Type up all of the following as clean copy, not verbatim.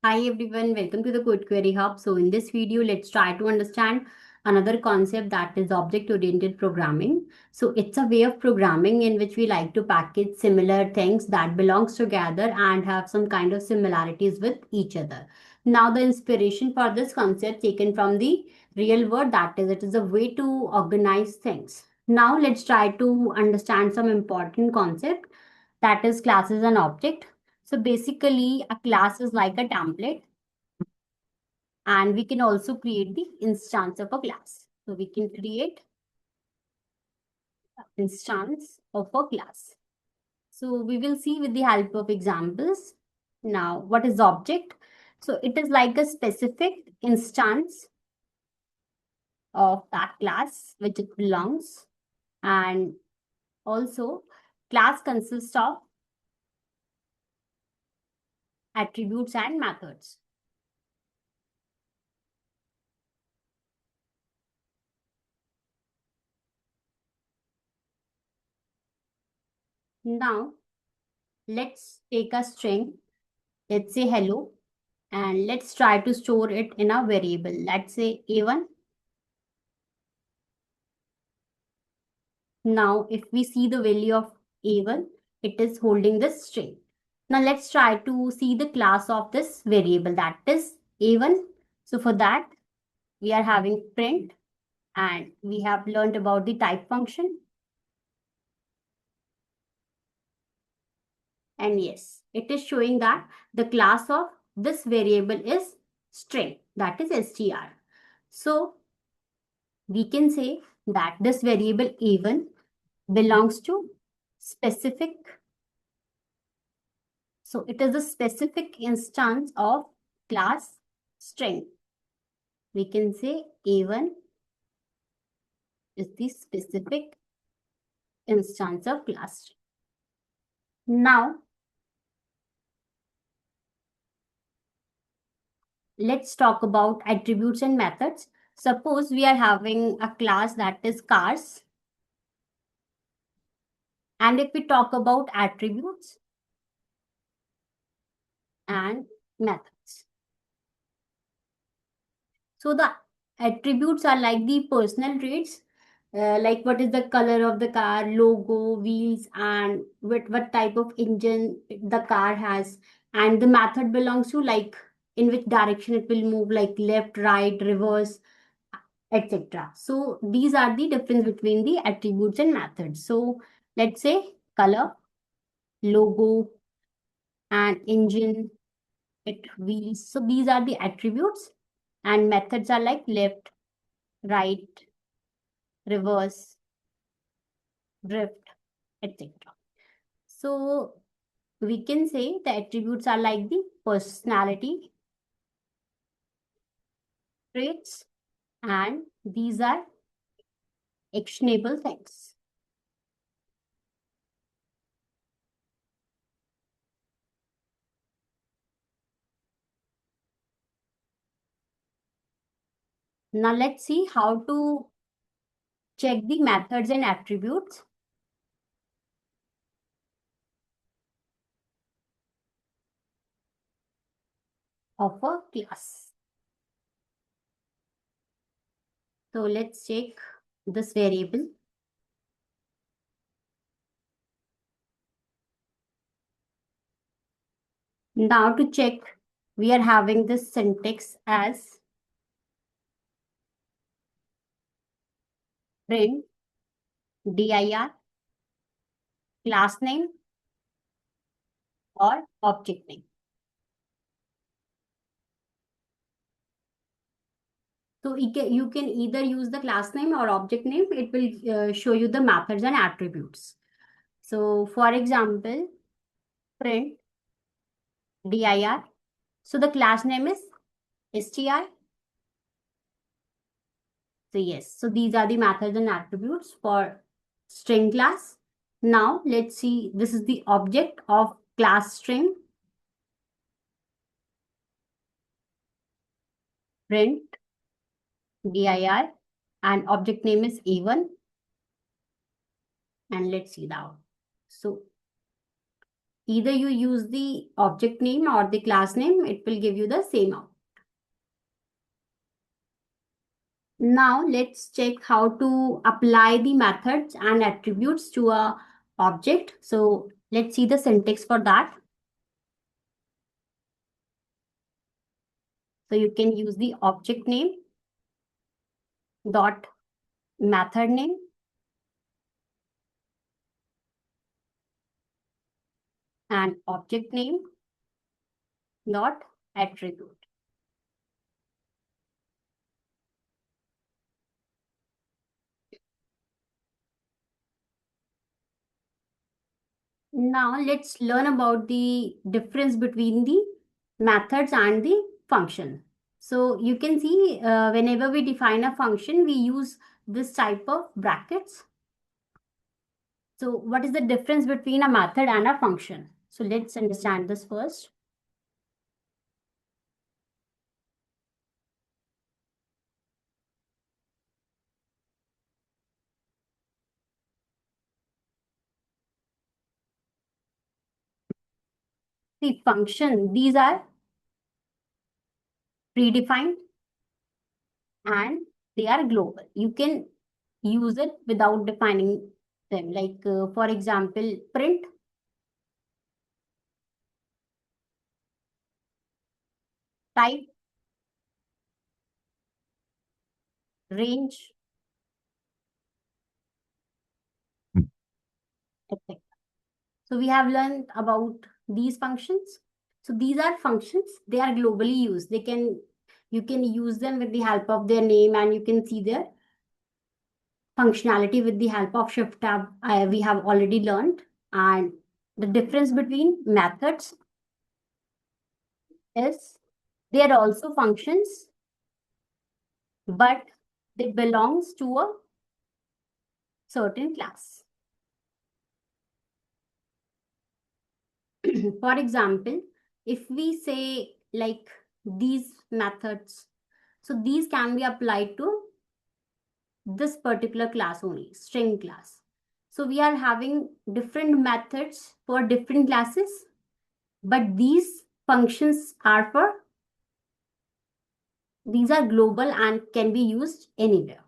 Hi everyone, welcome to the CodeQueryHub. So in this video, let's try to understand another concept that is object-oriented programming. So it's a way of programming in which we like to package similar things that belongs together and have some kind of similarities with each other. Now the inspiration for this concept taken from the real world, that is, it is a way to organize things. Now let's try to understand some important concept, that is classes and object. So basically, a class is like a template, and we can also create the instance of a class. So we can create instance of a class. So we will see with the help of examples. Now, what is object? So it is like a specific instance of that class which it belongs. And also, class consists of attributes and methods. Now, let's take a string. Let's say hello, and let's try to store it in a variable. Let's say A1. Now, if we see the value of A1, it is holding this string. Now, let's try to see the class of this variable, that is A1. So, for that, we are having print, and we have learned about the type function. And yes, it is showing that the class of this variable is string, that is str. So, we can say that this variable A1 belongs to specific. So it is a specific instance of class string. We can say A1 is the specific instance of class string. Now, let's talk about attributes and methods. Suppose we are having a class that is cars. And if we talk about attributes and methods. So the attributes are like the personal traits, like what is the color of the car, logo, wheels, and what type of engine the car has. And the method belongs to like in which direction it will move, like left, right, reverse, etc. So these are the difference between the attributes and methods. So let's say color, logo, and engine, it wheels. So these are the attributes, and methods are like left, right, reverse, drift, etc. So we can say the attributes are like the personality traits, and these are actionable things. Now let's see how to check the methods and attributes of a class. So let's check this variable. Now to check, we are having this syntax as print dir class name or object name. So you can either use the class name or object name. It will show you the methods and attributes. So for example, print dir. So the class name is str. So yes, so these are the methods and attributes for string class. Now let's see, this is the object of class string. Print dir, and object name is A1. And let's see now. So Either you use the object name or the class name, it will give you the same output. Now let's check how to apply the methods and attributes to a object. So let's see the syntax for that. So you can use the object name dot method name and object name dot attribute. Now let's learn about the difference between the methods and the function. So you can see whenever we define a function, we use this type of brackets. So what is the difference between a method and a function? So let's understand this first. The function, these are predefined and they are global. You can use it without defining them. Like for example, print, type, range, etc. So we have learned about these functions. So these are functions, they are globally used. You can use them with the help of their name and you can see their functionality with the help of shift tab. We have already learned. And the difference between methods is they are also functions, but they belongs to a certain class. For example, if we say like these methods, so these can be applied to this particular class only, string class. So we are having different methods for different classes, but these functions are for, these are global and can be used anywhere.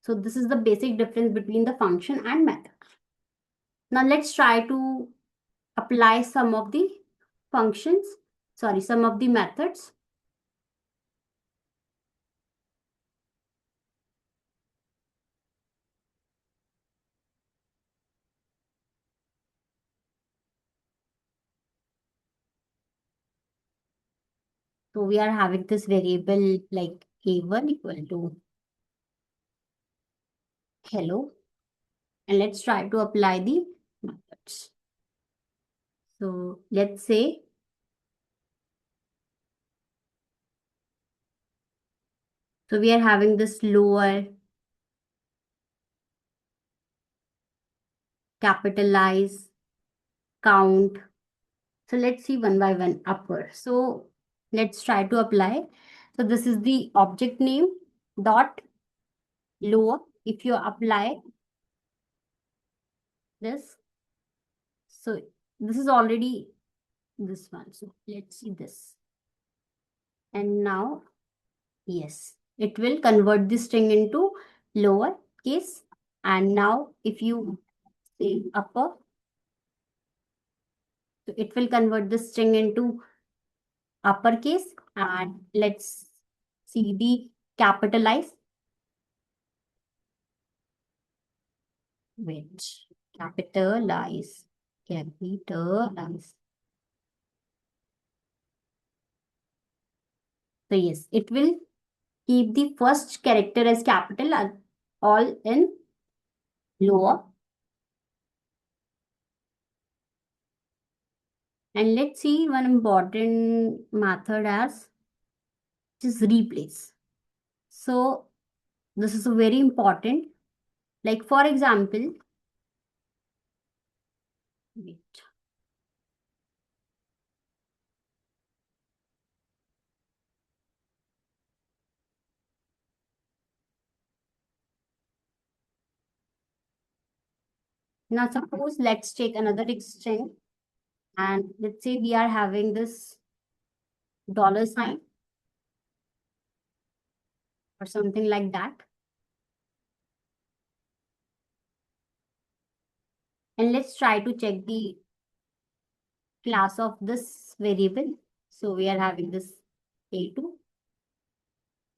So this is the basic difference between the function and method. Now let's try to apply some of the functions, some of the methods. So we are having this variable like a1 equal to hello. And let's try to apply the methods. So let's say so we are having this lower, capitalize, count. So let's see one by one upper. So let's try to apply. So this is the object name dot lower. If you apply this, so this is already this one. So let's see this. And now, yes, it will convert this string into lower case. And now if you say upper, so it will convert the string into uppercase. And let's see the capitalize. Wait, capitalize, capitalize. So yes, it will keep the first character as capital and all in lower. And let's see one important method as is replace. So this is a very important. Like for example, wait. Now suppose let's take another string. And let's say we are having this dollar sign or something like that. And let's try to check the class of this variable. So we are having this A2.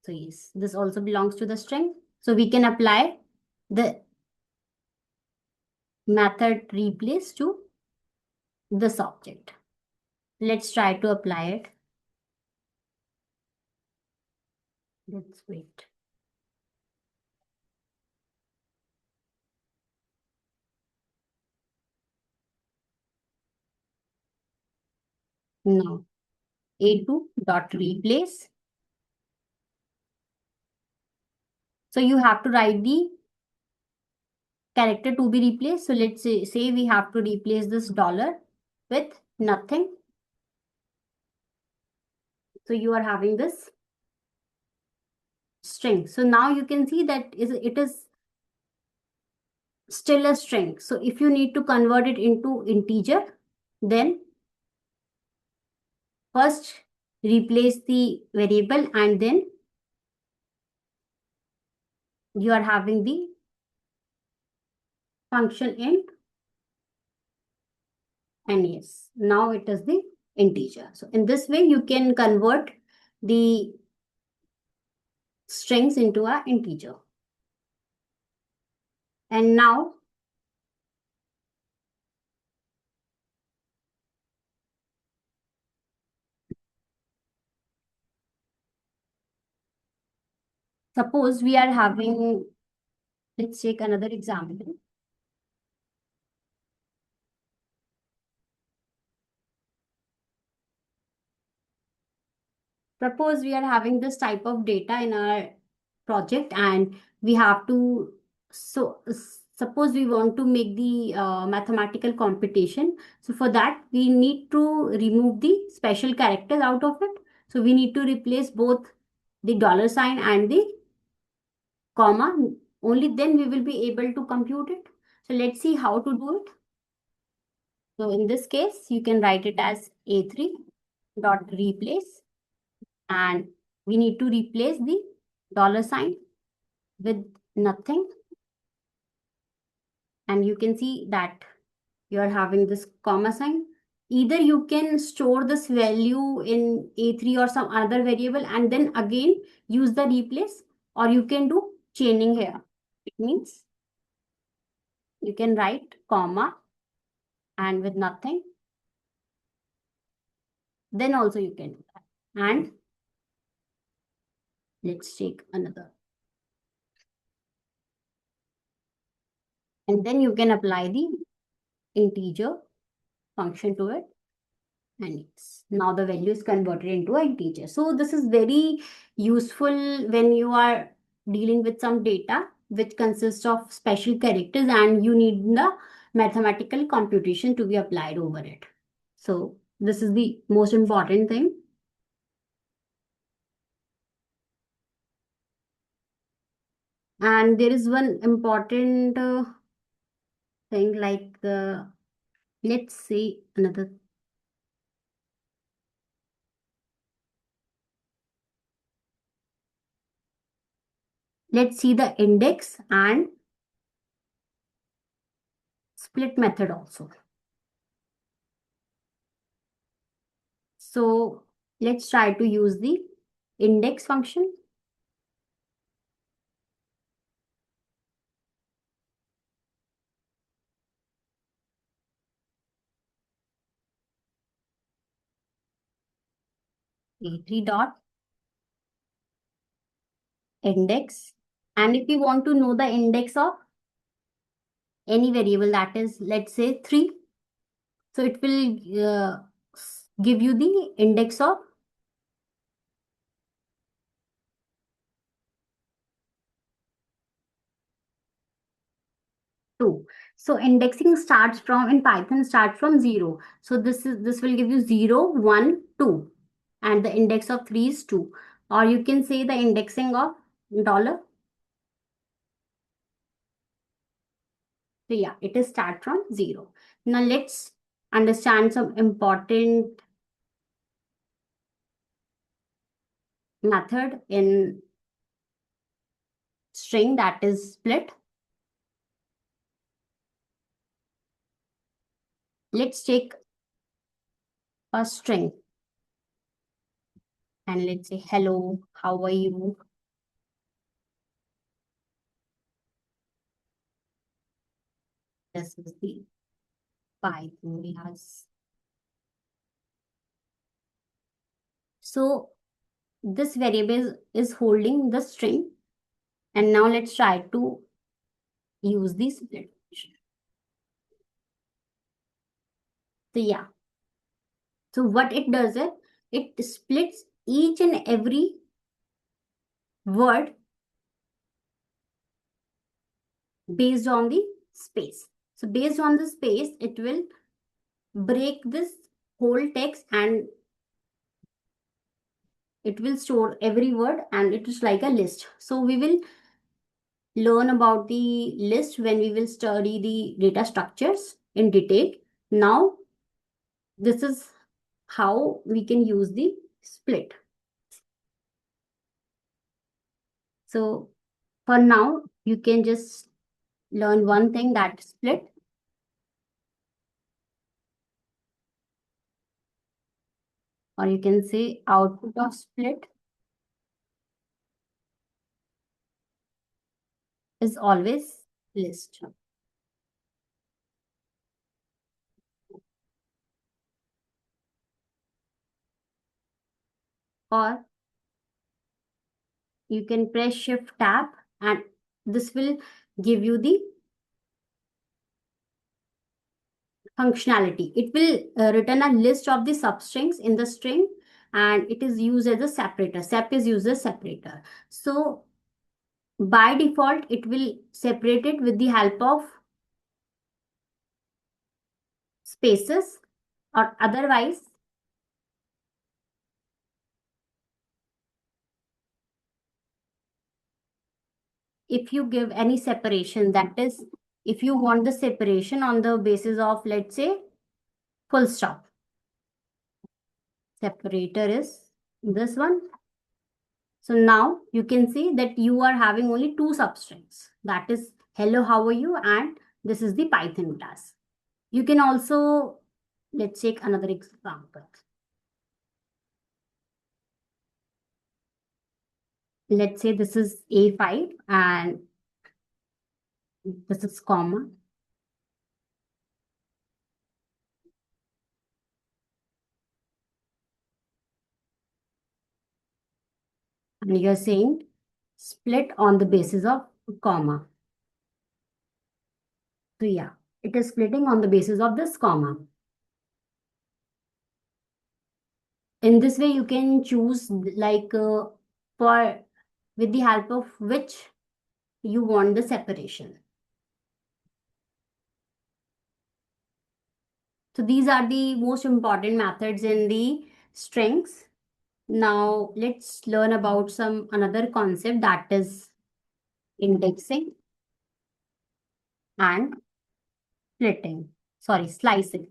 So yes, this also belongs to the string. So we can apply the method replace to this object. Let's try to apply it. Let's wait. Now, A2 dot replace. So you have to write the character to be replaced. So let's say we have to replace this dollar with nothing. So you are having this string. So now you can see that it is still a string. So if you need to convert it into integer, then first replace the variable and then you are having the function int, and yes, now it is the integer. So in this way you can convert the strings into a integer. And now suppose we are having, let's take another example. Suppose we are having this type of data in our project and we have to, suppose we want to make the mathematical computation. So for that, we need to remove the special characters out of it. So we need to replace both the dollar sign and the comma. Only then we will be able to compute it. So let's see how to do it. So in this case, you can write it as A3 dot replace, and we need to replace the dollar sign with nothing. And you can see that you are having this comma sign. Either you can store this value in A3 or some other variable and then again use the replace, or you can do chaining here. It means you can write comma and with nothing. Then also you can do that. And let's take another. And then you can apply the integer function to it. And yes, now the value is converted into an integer. So this is very useful when you are dealing with some data which consists of special characters and you need the mathematical computation to be applied over it. So this is the most important thing. And there is one important thing like let's say another. Let's see the index and split method also. So let's try to use the index function. A3 dot index. And if we want to know the index of any variable, that is, let's say 3. So it will give you the index of 2. So indexing starts from, in Python, starts from 0. So this will give you 0, 1, 2. And the index of 3 is 2. Or you can say the indexing of dollar. So yeah, it is start from 0. Now let's understand some important method in string, that is split. Let's take a string and let's say, hello, how are you? This is the Python class. So this variable is holding the string. And now let's try to use the split function. So yeah. So what it does is it splits each and every word based on the space. So based on the space, it will break this whole text and it will store every word and it is like a list. So we will learn about the list when we will study the data structures in detail. Now, this is how we can use the split. So for now, you can just learn one thing, that split. Or you can say output of split is always list. Or you can press shift tab and this will give you the functionality. It will return a list of the substrings in the string and it is used as a separator. Sep is used as separator. So by default, it will separate it with the help of spaces, or otherwise if you give any separation, that is if you want the separation on the basis of, let's say, full stop, separator is this one. So now you can see that you are having only two substrings, that is hello, how are you, and this is the Python class. You can also, let's take another example. Let's say this is A5 and this is comma. And you're saying split on the basis of comma. So yeah, it is splitting on the basis of this comma. In this way, you can choose like for with the help of which you want the separation. So these are the most important methods in the strings. Now let's learn about some another concept, that is indexing and splitting. Sorry, slicing.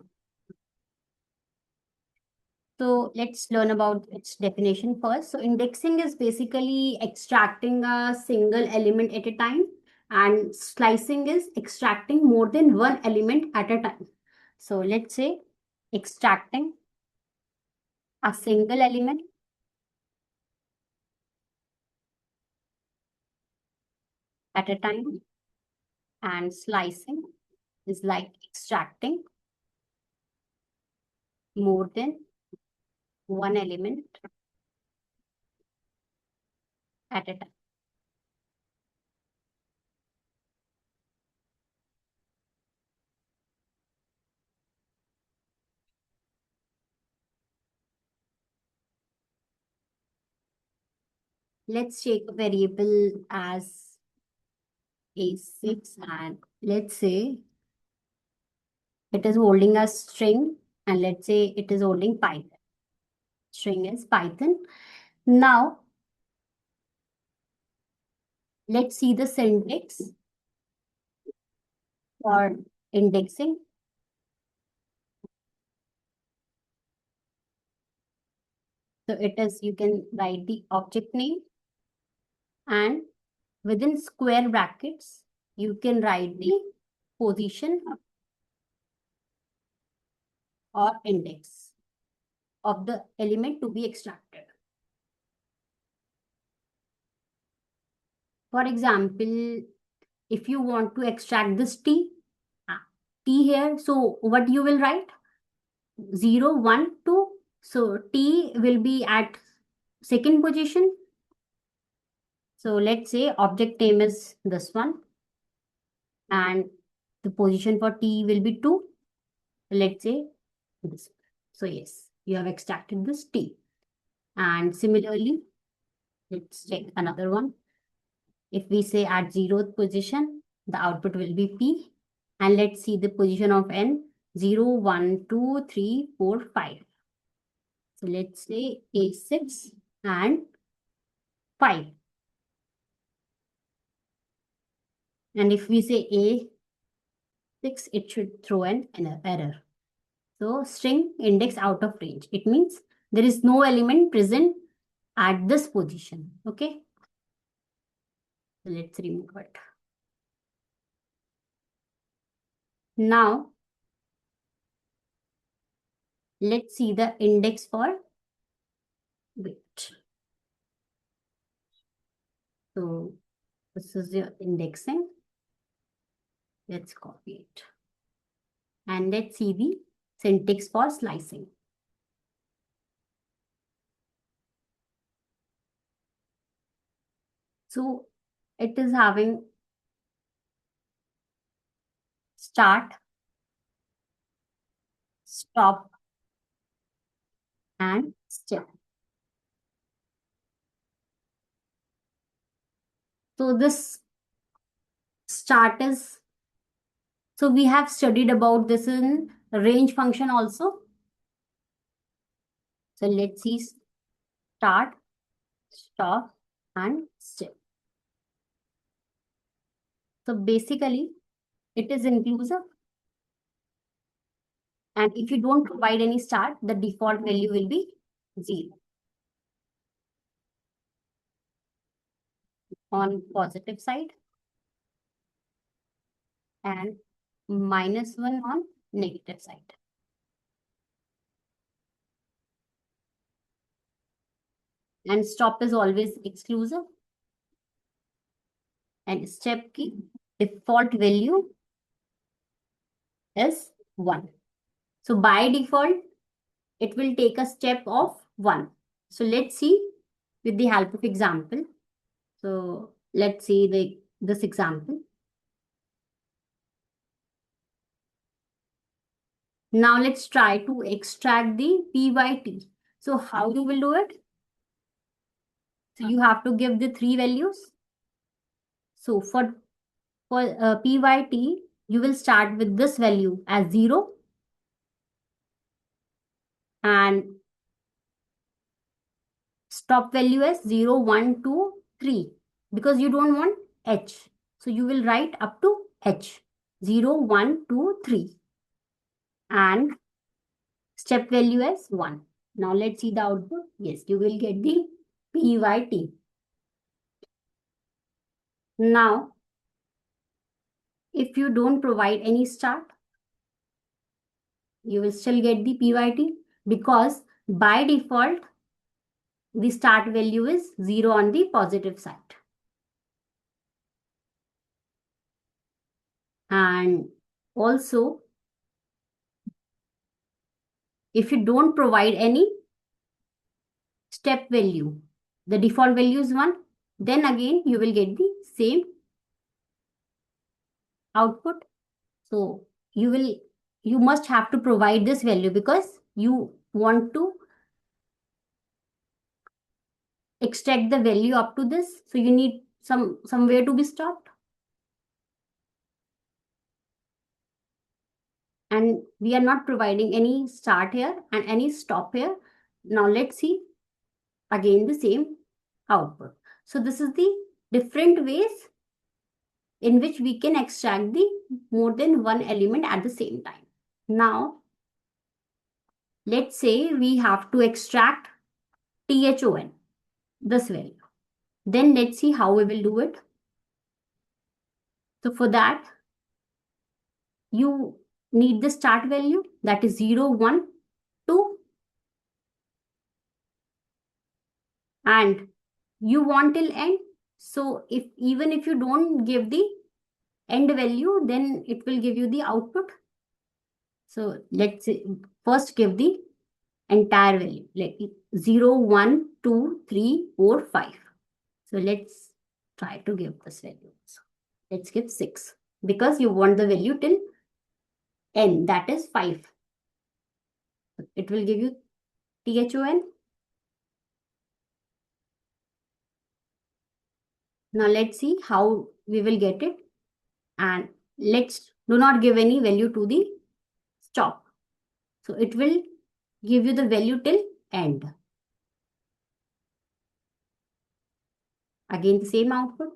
So let's learn about its definition first. So indexing is basically extracting a single element at a time, and slicing is extracting more than one element at a time. So let's say extracting a single element at a time, and slicing is like extracting more than one element at a time. Let's take a variable as A6 and let's say it is holding a string and let's say it is holding Python. String is Python. Now, let's see the syntax for indexing. So it is, you can write the object name, and within square brackets, you can write the position or index of the element to be extracted. For example, if you want to extract this uh, t here, so what you will write? 0, 1, 2. So t will be at second position. So let's say object name is this one, and the position for t will be 2. Let's say this. So yes, you have extracted this t. And similarly, let's check another one. If we say at 0th position, the output will be P. And let's see the position of N, 0, 1, 2, 3, 4, 5. So let's say A6 and 5. And if we say A6, it should throw an error. So string index out of range. It means there is no element present at this position. Okay. So let's remove it. Now, let's see the index for weight. So this is your indexing. Let's copy it. And let's see the syntax for slicing. So it is having start, stop, and step. So this start is, so we have studied about this in range function also. So let's see start, stop, and step. So basically, it is inclusive. And if you don't provide any start, the default value will be 0. On positive side, and -1 on negative side. And stop is always exclusive. And step key default value is 1. So by default, it will take a step of 1. So let's see with the help of example. So let's see this example. Now let's try to extract the PYT. So how you will do it? So you have to give the 3 values. So for PYT, you will start with this value as 0. And stop value as 0, 1, 2, 3. Because you don't want H. So you will write up to H. 0, 1, 2, 3. And step value as 1. Now let's see the output. Yes, you will get the PYT. Now, if you don't provide any start, you will still get the PYT, because by default, the start value is 0 on the positive side. And also, if you don't provide any step value, the default value is 1, then again you will get the same output. So you must have to provide this value, because you want to extract the value up to this. So you need somewhere to be stopped. And we are not providing any start here and any stop here. Now let's see again the same output. So this is the different ways in which we can extract the more than one element at the same time. Now, let's say we have to extract THON, this value. Then let's see how we will do it. So for that, you need the start value, that is 0, 1, 2, and you want till end. So if even if you don't give the end value, then it will give you the output. So let's say first give the entire value, like 0, 1, 2, 3, 4, 5. So let's try to give this value. So let's give 6 because you want the value till n, that is 5. It will give you THON. Now let's see how we will get it. And let's do not give any value to the stop. So it will give you the value till end. Again, the same output.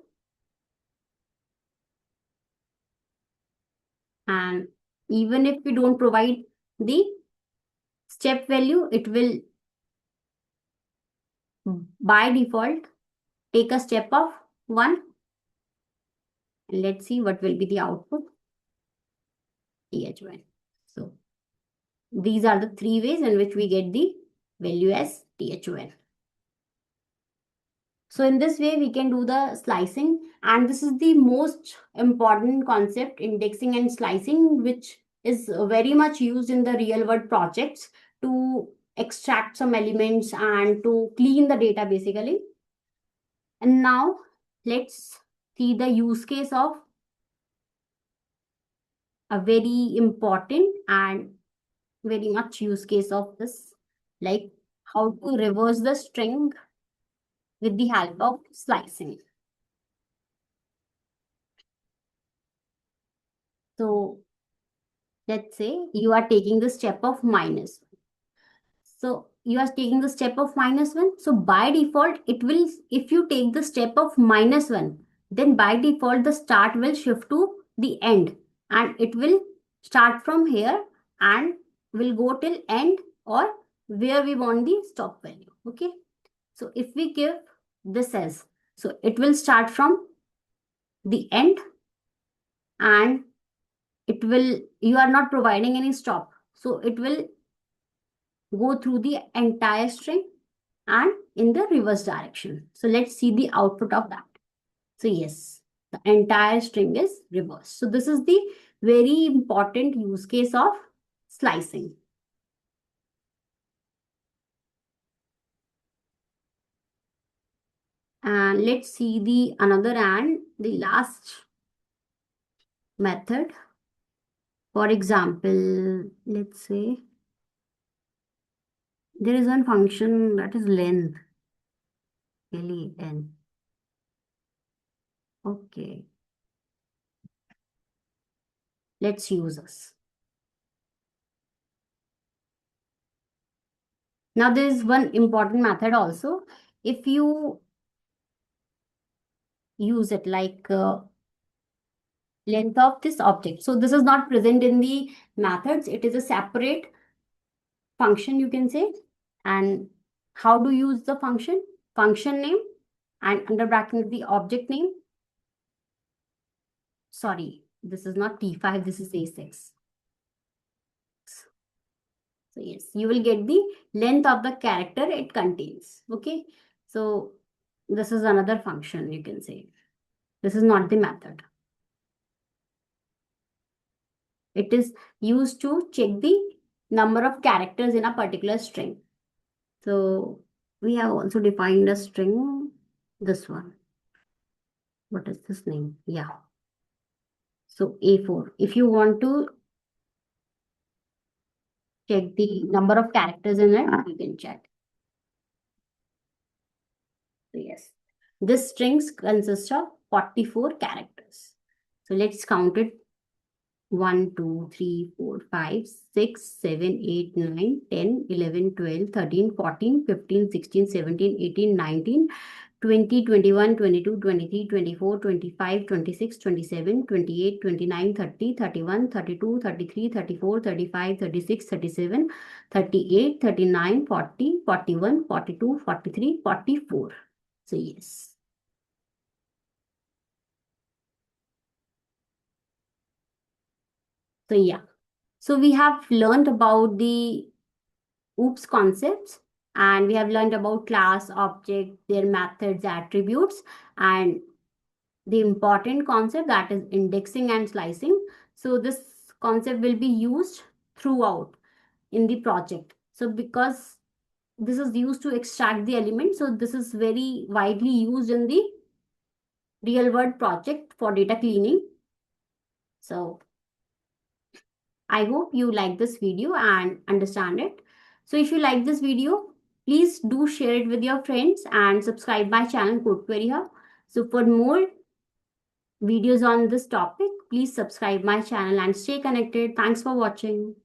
And even if we don't provide the step value, it will by default take a step of 1. And let's see what will be the output. THON. So these are the 3 ways in which we get the value as THON. So in this way, we can do the slicing, and this is the most important concept, indexing and slicing, which is very much used in the real world projects to extract some elements and to clean the data basically. And now let's see the use case of a very important and very much use case of this, like how to reverse the string with the help of slicing. So let's say you are taking the step of minus. So you are taking the step of -1. So by default, it will, if you take the step of -1, then by default, the start will shift to the end and it will start from here and will go till end or where we want the stop value. Okay. So if we give this as, so it will start from the end and it will, you are not providing any stop. So it will go through the entire string and in the reverse direction. So let's see the output of that. So yes, the entire string is reversed. So this is the very important use case of slicing. And let's see the another and the last method. For example, let's say there is one function that is length, len. Okay, let's use this. Now there is one important method also. If you use it like length of this object. So this is not present in the methods. It is a separate function, you can say. And how to use the function? Function name and under bracket the object name. Sorry, this is not T5, this is A6. So yes, you will get the length of the character it contains. Okay. So this is another function, you can say. This is not the method. It is used to check the number of characters in a particular string. So we have also defined a string, this one. What is this name? Yeah. So A4. If you want to check the number of characters in it, you can check. So yes, this strings consists of 44 characters. So let's count it. 1, 2, 3, 4, 5, 6, 7, 8, 9, 10, 11, 12, 13, 14, 15, 16, 17, 18, 19, 20, 21, 22, 23, 24, 25, 26, 27, 28, 29, 30, 31, 32, 33, 34, 35, 36, 37, 38, 39, 40, 41, 42, 43, 44. So yes. So yeah. So we have learned about the OOPS concepts, and we have learned about class, object, their methods, attributes, and the important concept, that is indexing and slicing. So this concept will be used throughout in the project. So because this is used to extract the element, so this is very widely used in the real world project for data cleaning. So I hope you like this video and understand it. So if you like this video, please do share it with your friends and subscribe my channel CodeQueryHub. So for more videos on this topic, please subscribe my channel and stay connected. Thanks for watching.